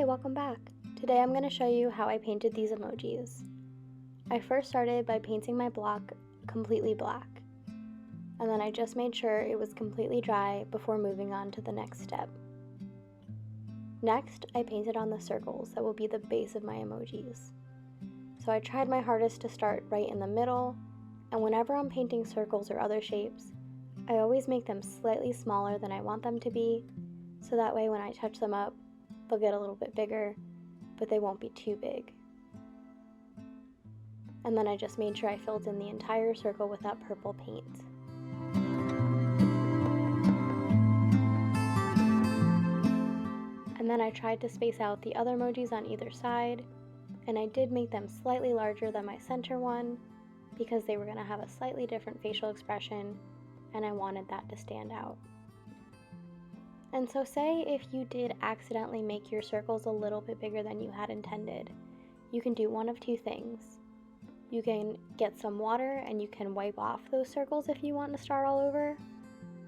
welcome back. Today I'm going to show you how I painted these emojis. I first started by painting my block completely black, and then I just made sure it was completely dry before moving on to the next step. Next, I painted on the circles that will be the base of my emojis. So I tried my hardest to start right in the middle, and whenever I'm painting circles or other shapes, I always make them slightly smaller than I want them to be, so that way when I touch them up, they'll get a little bit bigger, but they won't be too big. And then I just made sure I filled in the entire circle with that purple paint. And then I tried to space out the other emojis on either side, and I did make them slightly larger than my center one because they were going to have a slightly different facial expression, and I wanted that to stand out. And so say if you did accidentally make your circles a little bit bigger than you had intended, you can do one of two things. You can get some water and you can wipe off those circles if you want to start all over,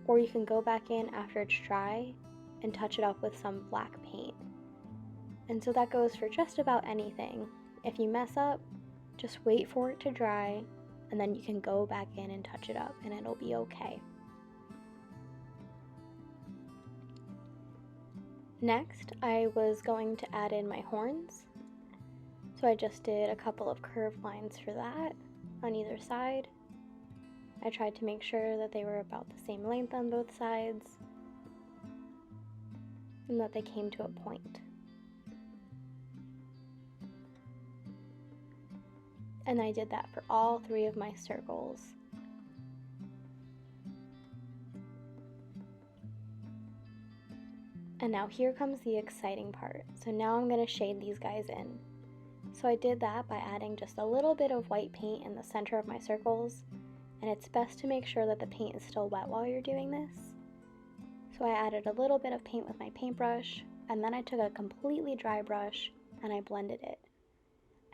or you can go back in after it's dry and touch it up with some black paint. And so that goes for just about anything. If you mess up, just wait for it to dry, and then you can go back in and touch it up and it'll be okay. Next, I was going to add in my horns. So I just did a couple of curved lines for that on either side. I tried to make sure that they were about the same length on both sides and that they came to a point. And I did that for all three of my circles. And now here comes the exciting part. So now I'm going to shade these guys in. So I did that by adding just a little bit of white paint in the center of my circles, and it's best to make sure that the paint is still wet while you're doing this. So I added a little bit of paint with my paintbrush, and then I took a completely dry brush and I blended it.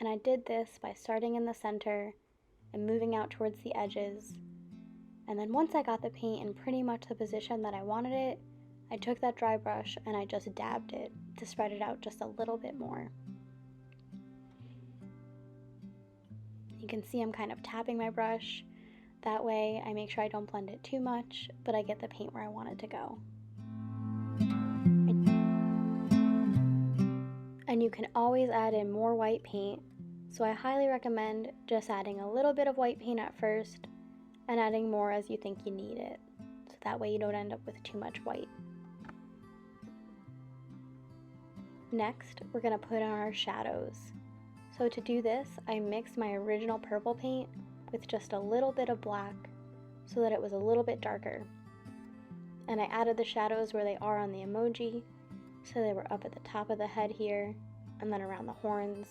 And I did this by starting in the center and moving out towards the edges. And then once I got the paint in pretty much the position that I wanted it, I took that dry brush and I just dabbed it to spread it out just a little bit more. You can see I'm kind of tapping my brush. That way I make sure I don't blend it too much, but I get the paint where I want it to go. And you can always add in more white paint, so I highly recommend just adding a little bit of white paint at first and adding more as you think you need it, so that way you don't end up with too much white. Next, we're going to put on our shadows. So to do this, I mixed my original purple paint with just a little bit of black so that it was a little bit darker. And I added the shadows where they are on the emoji, so they were up at the top of the head here, and then around the horns.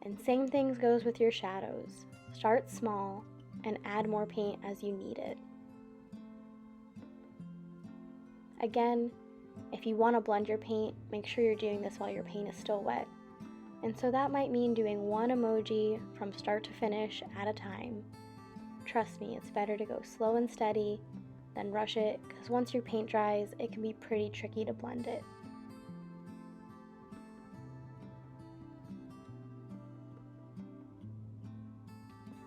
And same things goes with your shadows. Start small and add more paint as you need it. Again, if you want to blend your paint, make sure you're doing this while your paint is still wet. And so that might mean doing one emoji from start to finish at a time. Trust me, it's better to go slow and steady than rush it, because once your paint dries, it can be pretty tricky to blend it.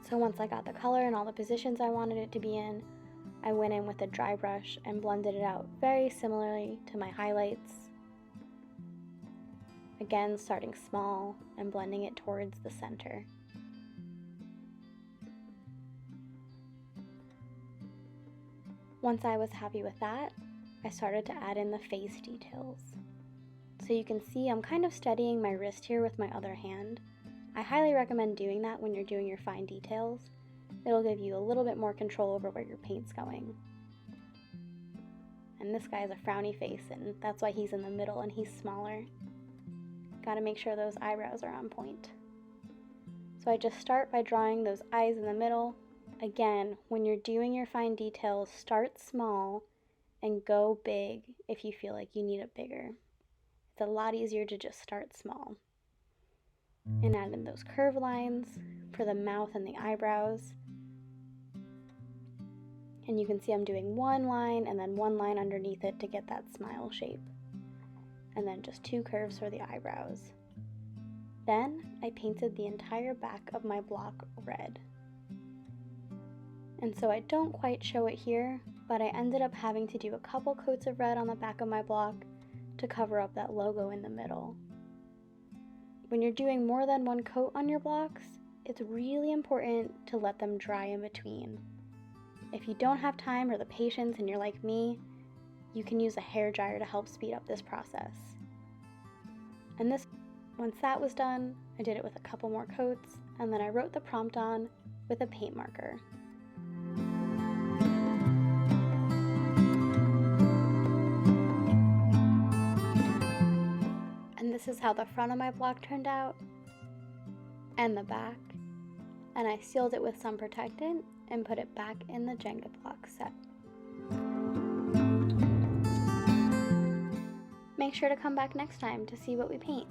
So once I got the color in all the positions I wanted it to be in, I went in with a dry brush and blended it out very similarly to my highlights. Again, starting small and blending it towards the center. Once I was happy with that, I started to add in the face details. So you can see I'm kind of steadying my wrist here with my other hand. I highly recommend doing that when you're doing your fine details. It'll give you a little bit more control over where your paint's going. And this guy has a frowny face, and that's why he's in the middle and he's smaller. Gotta make sure those eyebrows are on point. So I just start by drawing those eyes in the middle. Again, when you're doing your fine details, start small and go big if you feel like you need it bigger. It's a lot easier to just start small. And add in those curved lines for the mouth and the eyebrows. And you can see I'm doing one line and then one line underneath it to get that smile shape. and then just 2 curves for the eyebrows. Then I painted the entire back of my block red. And so I don't quite show it here, but I ended up having to do a couple coats of red on the back of my block to cover up that logo in the middle. When you're doing more than 1 coat on your blocks, it's really important to let them dry in between. If you don't have time or the patience and you're like me, you can use a hairdryer to help speed up this process. And once that was done, I did it with a couple more coats, and then I wrote the prompt on with a paint marker. And this is how the front of my block turned out, and the back, and I sealed it with some protectant and put it back in the Jenga block set. Make sure to come back next time to see what we paint.